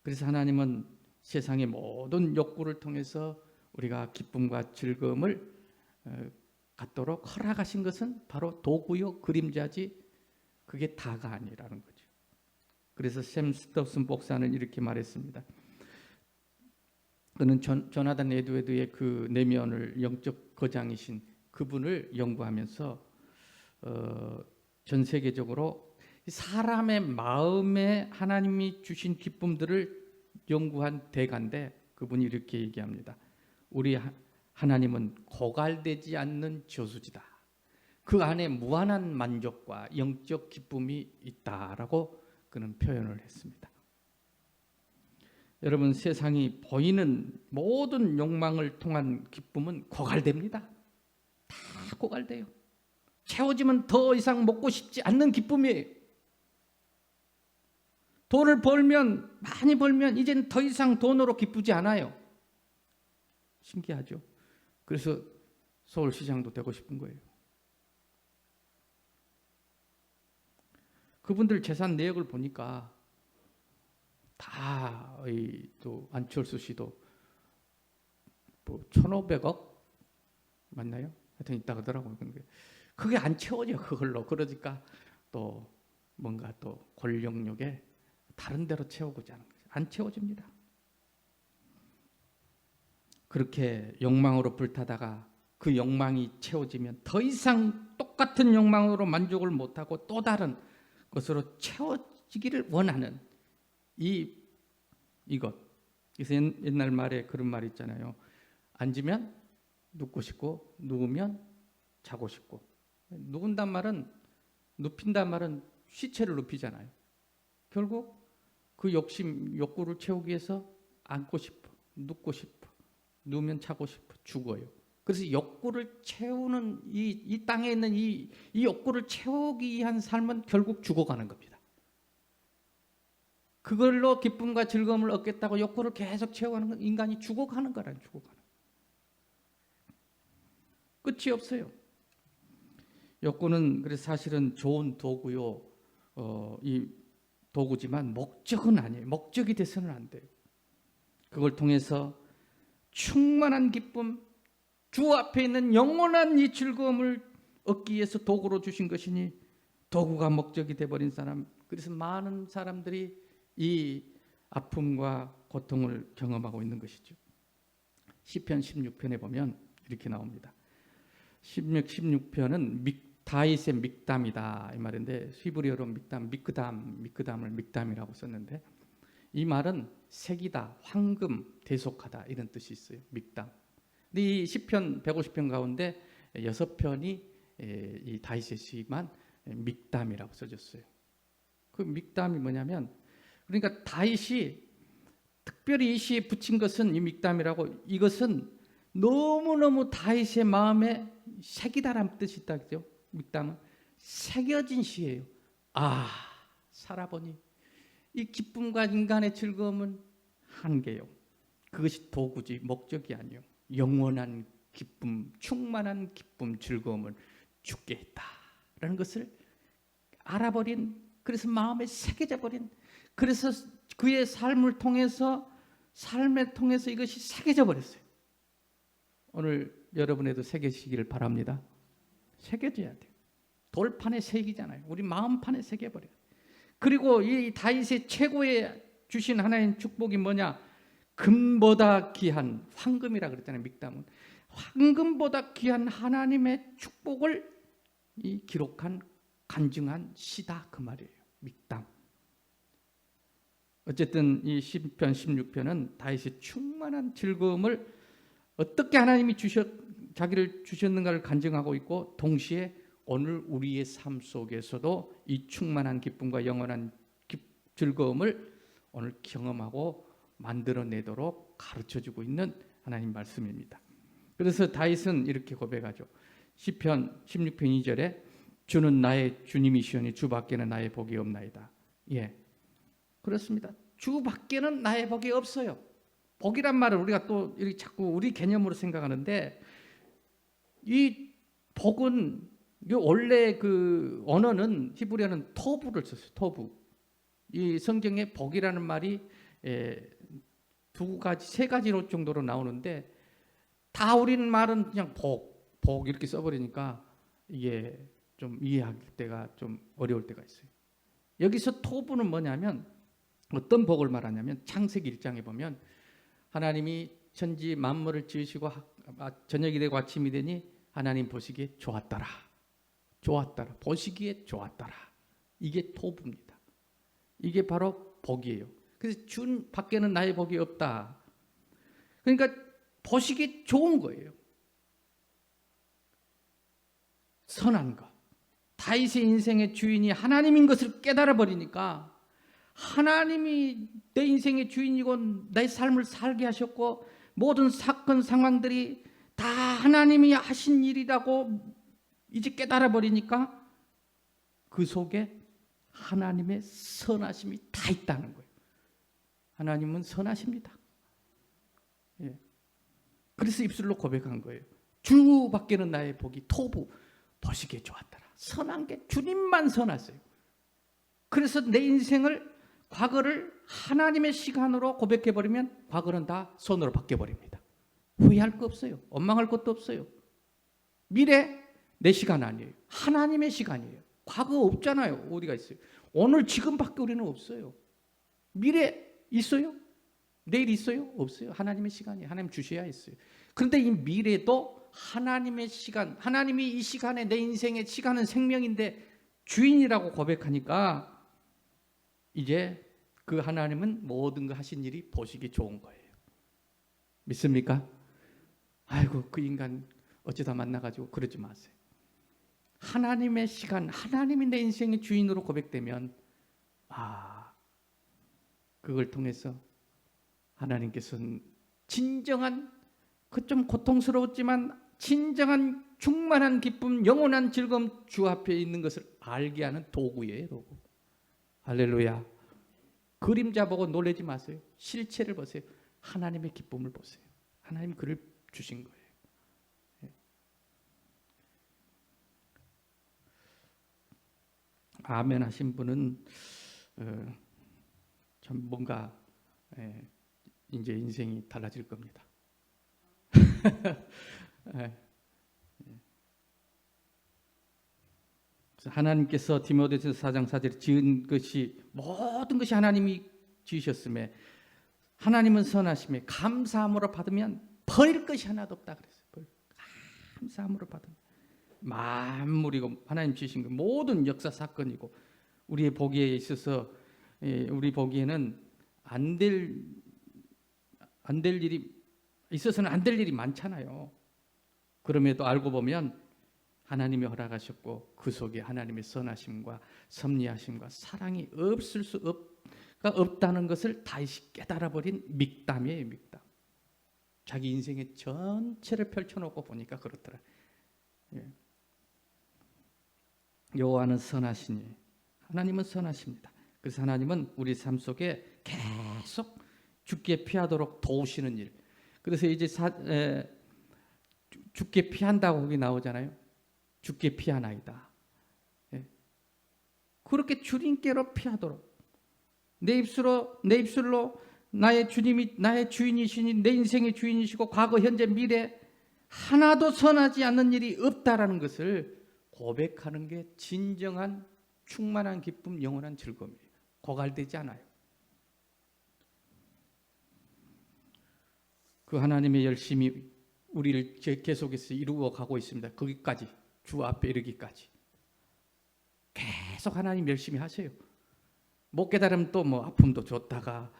그래서 하나님은 세상의 모든 욕구를 통해서 우리가 기쁨과 즐거움을 갖도록 허락하신 것은 바로 도구요 그림자지 그게 다가 아니라는 거죠. 그래서 샘 스터슨 목사는 이렇게 말했습니다. 그는 조나단 에드워드의 그 내면을 영적 거장이신 그분을 연구하면서 전 세계적으로 사람의 마음에 하나님이 주신 기쁨들을 연구한 대가인데 그분이 이렇게 얘기합니다. 우리 하나님은 고갈되지 않는 저수지다. 그 안에 무한한 만족과 영적 기쁨이 있다라고 그는 표현을 했습니다. 여러분, 세상이 보이는 모든 욕망을 통한 기쁨은 고갈됩니다. 다 고갈돼요. 채워지면 더 이상 먹고 싶지 않는 기쁨이에요. 돈을 벌면, 많이 벌면 이제는 더 이상 돈으로 기쁘지 않아요. 신기하죠? 그래서 서울시장도 되고 싶은 거예요. 그분들 재산 내역을 보니까 다 또 안철수 씨도 뭐 1,500억 맞나요? 하여튼 있다 그러더라고요. 그게 안 채워져 그걸로. 그러니까 또 뭔가 또 권력욕에 다른 데로 채우고자 하는 거죠. 안 채워집니다. 그렇게 욕망으로 불타다가 그 욕망이 채워지면 더 이상 똑같은 욕망으로 만족을 못하고 또 다른 것으로 채워지기를 원하는 이 이것. 그래서 옛날 말에 그런 말이 있잖아요. 앉으면 눕고 싶고 누우면 자고 싶고. 눕는단 말은, 눕힌단 말은 시체를 눕히잖아요. 결국 그 욕구를 채우기 위해서 앉고 싶어, 눕고 싶어, 누우면 자고 싶어, 죽어요. 그래서 욕구를 채우는 이 땅에 있는 이 욕구를 채우기 위한 삶은 결국 죽어가는 겁니다. 그걸로 기쁨과 즐거움을 얻겠다고 욕구를 계속 채워가는 건 인간이 죽어가는 거라는, 죽어가는. 끝이 없어요. 욕구는 그래서 사실은 좋은 도구요, 이 도구지만 목적은 아니에요. 목적이 돼서는 안 돼요. 그걸 통해서 충만한 기쁨, 주 앞에 있는 영원한 이 즐거움을 얻기 위해서 도구로 주신 것이니 도구가 목적이 돼버린 사람, 그래서 많은 사람들이 이 아픔과 고통을 경험하고 있는 것이죠. 시편 16편에 보면 이렇게 나옵니다. 16편은 다윗의 믹담이다 이 말인데, 히브리어로 미크담을 믹담이라고 썼는데, 이 말은 색이다, 황금, 대속하다 이런 뜻이 있어요. 믹담. 근데 이 시편 150편 가운데 6편이 이 다윗의 시만 믹담이라고 써졌어요. 그 믹담이 뭐냐면, 그러니까 다윗이 특별히 이 시에 붙인 것은 이 믹담이라고, 이것은 너무너무 다윗의 마음에 새기다라는 뜻이 있다 그죠? 믹담은 새겨진 시예요. 아, 살아보니 이 기쁨과 인간의 즐거움은 한계요. 그것이 도구지 목적이 아니요. 영원한 기쁨, 충만한 기쁨, 즐거움을 주게 했다라는 것을 알아버린, 그래서 마음에 새겨져 버린, 그래서 그의 삶을 통해서, 삶에 통해서 이것이 새겨져 버렸어요. 오늘 여러분에도 새겨지기를 바랍니다. 새겨져야 돼요. 돌판에 새기잖아요. 우리 마음판에 새겨버려요. 그리고 이 다윗의 최고의 주신 하나님 축복이 뭐냐? 금보다 귀한, 황금이라 그랬잖아요. 믹담은 황금보다 귀한 하나님의 축복을 이 기록한 간증한 시다 그 말이에요. 믹담. 어쨌든 이 시편 16편은 다윗의 충만한 즐거움을 어떻게 하나님이 자기를 주셨는가를 간증하고 있고, 동시에 오늘 우리의 삶 속에서도 이 충만한 기쁨과 영원한 즐거움을 오늘 경험하고 만들어내도록 가르쳐주고 있는 하나님 말씀입니다. 그래서 다윗은 이렇게 고백하죠. 시편 16편 2절에 주는 나의 주님이시오니 주 밖에는 나의 복이 없나이다. 예, 그렇습니다. 주 밖에는 나의 복이 없어요. 복이란 말을 우리가 또 이렇게 자꾸 우리 개념으로 생각하는데, 이 복은 원래 그 언어는 히브리어는 토부를 썼어요. 토부. 이 성경에 복이라는 말이 세 가지로 정도로 나오는데, 다 우리는 말은 그냥 복 이렇게 써버리니까 이게 좀 이해할 때가 좀 어려울 때가 있어요. 여기서 토부는 뭐냐면, 어떤 복을 말하냐면, 창세기 1장에 보면 하나님이 천지 만물을 지으시고 저녁이 되고 아침이 되니 하나님 보시기에 좋았더라. 좋았더라. 보시기에 좋았더라. 이게 토부입니다. 이게 바로 복이에요. 그래서 준 밖에는 나의 복이 없다. 그러니까 보시기에 좋은 거예요. 선한 것. 다윗의 인생의 주인이 하나님인 것을 깨달아 버리니까, 하나님이 내 인생의 주인이고 내 삶을 살게 하셨고 모든 사건 상황들이 다 하나님이 하신 일이라고 이제 깨달아 버리니까, 그 속에 하나님의 선하심이 다 있다는 거예요. 하나님은 선하십니다. 예. 그래서 입술로 고백한 거예요. 주 밖에는 나의 복이 토부, 보시기에 좋았더라. 선한 게 주님만 선하세요. 그래서 내 인생을, 과거를 하나님의 시간으로 고백해버리면 과거는 다 손으로 바뀌어버립니다. 후회할 거 없어요. 원망할 것도 없어요. 미래 내 시간 아니에요. 하나님의 시간이에요. 과거 없잖아요. 어디가 있어요? 오늘 지금밖에 우리는 없어요. 미래 있어요? 내일 있어요? 없어요. 하나님의 시간이에요. 하나님 주셔야 있어요. 그런데 이 미래도 하나님의 시간, 하나님이 이 시간에, 내 인생의 시간은 생명인데 주인이라고 고백하니까 이제 그 하나님은 모든 거 하신 일이 보시기 좋은 거예요. 믿습니까? 아이고 그 인간 어쩌다 만나가지고 그러지 마세요. 하나님의 시간, 하나님이 내 인생의 주인으로 고백되면 그걸 통해서 하나님께서는 진정한 그 좀 고통스러웠지만 진정한 충만한 기쁨, 영원한 즐거움 주 앞에 있는 것을 알게 하는 도구예요, 도구. 할렐루야. 그림자 보고 놀라지 마세요. 실체를 보세요. 하나님의 기쁨을 보세요. 하나님 그를 주신 거예요. 아멘 하신 분은 참 뭔가 이제 인생이 달라질 겁니다. 하나님께서 디모데후서 4장 4절에 지은 것이 모든 것이 하나님이 지으셨음에 하나님은 선하심에 감사함으로 받으면 버릴 것이 하나도 없다 그랬어요. 감사함으로 받으면 만물이고 하나님 지으신 것 모든 역사 사건이고 우리의 보기에 있어서 우리 보기에는 안 될 일이 있어서는 안 될 일이 많잖아요. 그럼에도 알고 보면 하나님이 허락하셨고 그 속에 하나님의 선하심과 섭리하심과 사랑이 없을 수가 없다는 것을 다시 깨달아버린 믹담이에요. 믹담. 자기 인생의 전체를 펼쳐놓고 보니까 그렇더라. 여호와는 선하시니 하나님은 선하십니다. 그래서 하나님은 우리 삶 속에 계속 죽게 피하도록 도우시는 일. 그래서 이제 죽게 피한다고 거기 나오잖아요. 죽게 피하나이다. 그렇게 주님께로 피하도록 내 입술로 나의 주님이 나의 주인이시니 내 인생의 주인이시고 과거 현재 미래 하나도 선하지 않는 일이 없다라는 것을 고백하는 게 진정한 충만한 기쁨, 영원한 즐거움이에요. 고갈되지 않아요. 그 하나님의 열심히 우리를 계속해서 이루어 가고 있습니다. 거기까지 주 앞에 이르기까지 계속 하나님 열심히 하세요. 못 깨달으면 또 뭐 아픔도 줬다가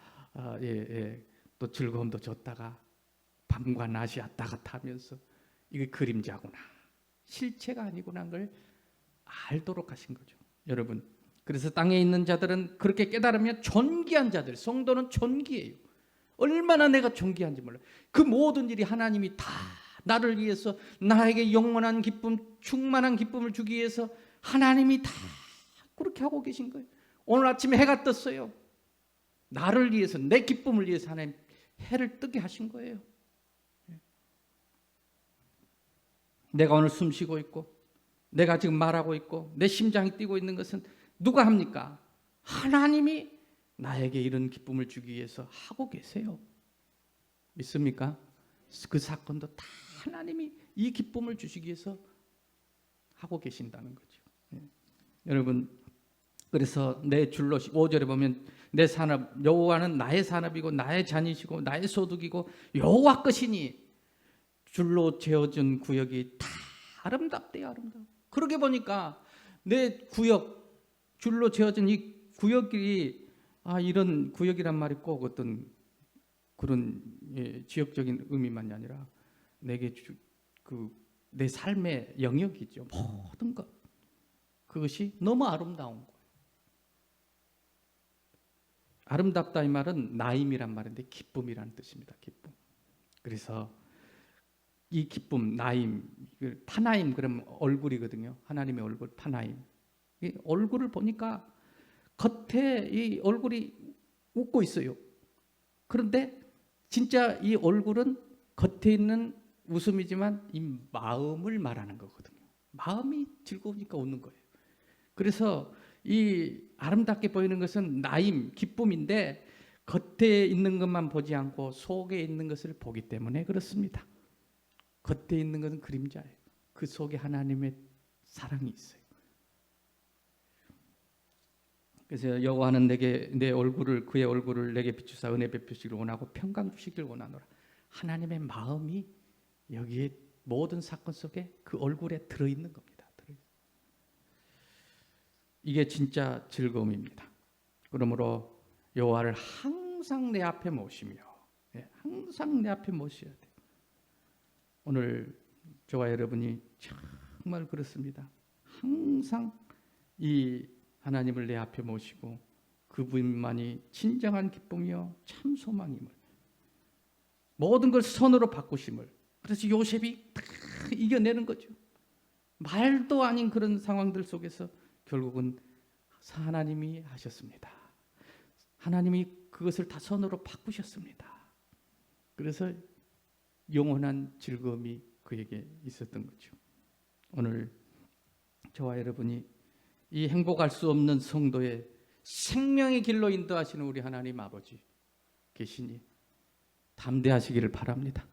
또 즐거움도 줬다가 밤과 낮이 왔다 갔다 하면서 이게 그림자구나 실체가 아니구나 걸 알도록 하신 거죠. 여러분 그래서 땅에 있는 자들은 그렇게 깨달으면 존귀한 자들, 성도는 존귀해요. 얼마나 내가 존귀한지 몰라요. 그 모든 일이 하나님이 다 나를 위해서 나에게 영원한 기쁨, 충만한 기쁨을 주기 위해서 하나님이 다 그렇게 하고 계신 거예요. 오늘 아침에 해가 떴어요. 나를 위해서, 내 기쁨을 위해서 하나님 해를 뜨게 하신 거예요. 내가 오늘 숨 쉬고 있고 내가 지금 말하고 있고 내 심장이 뛰고 있는 것은 누가 합니까? 하나님이 나에게 이런 기쁨을 주기 위해서 하고 계세요. 믿습니까? 그 사건도 다 하나님이 이 기쁨을 주시기 위해서 하고 계신다는 거죠. 여러분 그래서 내 줄로 5절에 보면 내 산업 여호와는 나의 산업이고 나의 잔이시고 나의 소득이고 여호와 것이니 줄로 재어준 구역이 다 아름답대요. 아름다워. 그러게 보니까 내 구역 줄로 재어진 이 구역이 이런 구역이란 말이 꼭 어떤 그런 지역적인 의미만이 아니라 내게 내 삶의 영역이죠. 모든 것 그것이 너무 아름다운 거예요. 아름답다 이 말은 나임이란 말인데 기쁨이라는 뜻입니다. 기쁨. 그래서 이 기쁨, 나임, 파나임 그러면 얼굴이거든요. 하나님의 얼굴, 파나임. 이 얼굴을 보니까 겉에 이 얼굴이 웃고 있어요. 그런데 진짜 이 얼굴은 겉에 있는 웃음이지만 이 마음을 말하는 거거든요. 마음이 즐거우니까 웃는 거예요. 그래서 이 아름답게 보이는 것은 나임, 기쁨인데 겉에 있는 것만 보지 않고 속에 있는 것을 보기 때문에 그렇습니다. 겉에 있는 것은 그림자예요. 그 속에 하나님의 사랑이 있어요. 그래서 여호와는 내게 그의 얼굴을 내게 비추사 은혜 베푸시기를 원하고 평강 주시기를 원하노라. 하나님의 마음이 여기에 모든 사건 속에 그 얼굴에 들어있는 겁니다. 이게 진짜 즐거움입니다. 그러므로 여호와를 항상 내 앞에 모시며, 항상 내 앞에 모셔야 돼요. 오늘 저와 여러분이 정말 그렇습니다. 항상 이 하나님을 내 앞에 모시고 그분만이 진정한 기쁨이요 참 소망임을, 모든 걸 선으로 바꾸심을. 그래서 요셉이 다 이겨내는 거죠. 말도 아닌 그런 상황들 속에서 결국은 하나님이 하셨습니다. 하나님이 그것을 다 선으로 바꾸셨습니다. 그래서 영원한 즐거움이 그에게 있었던 거죠. 오늘 저와 여러분이 이 행복할 수 없는 성도의 생명의 길로 인도하시는 우리 하나님 아버지 계시니 담대하시기를 바랍니다.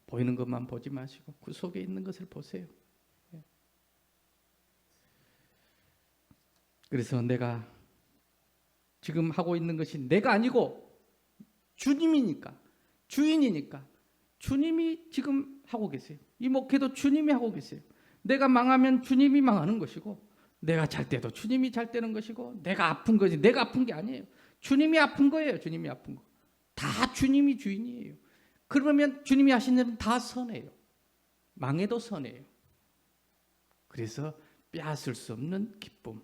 보이는 것만 보지 마시고 그 속에 있는 것을 보세요. 그래서 내가 지금 하고 있는 것이 내가 아니고 주님이니까, 주인이니까 주님이 지금 하고 계세요. 이 목회도 주님이 하고 계세요. 내가 망하면 주님이 망하는 것이고, 내가 잘 때도 주님이 잘 때는 것이고, 내가 아픈 거지 내가 아픈 게 아니에요. 주님이 아픈 거예요. 주님이 아픈 거. 다 주님이 주인이에요. 그러면 주님이 하신 일은 다 선해요. 망해도 선해요. 그래서 빼앗을 수 없는 기쁨,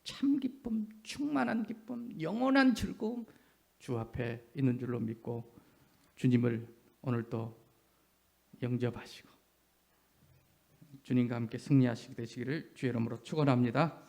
참 기쁨, 충만한 기쁨, 영원한 즐거움 주 앞에 있는 줄로 믿고 주님을 오늘도 영접하시고 주님과 함께 승리하시게 되시기를 주의 이름으로 축원합니다.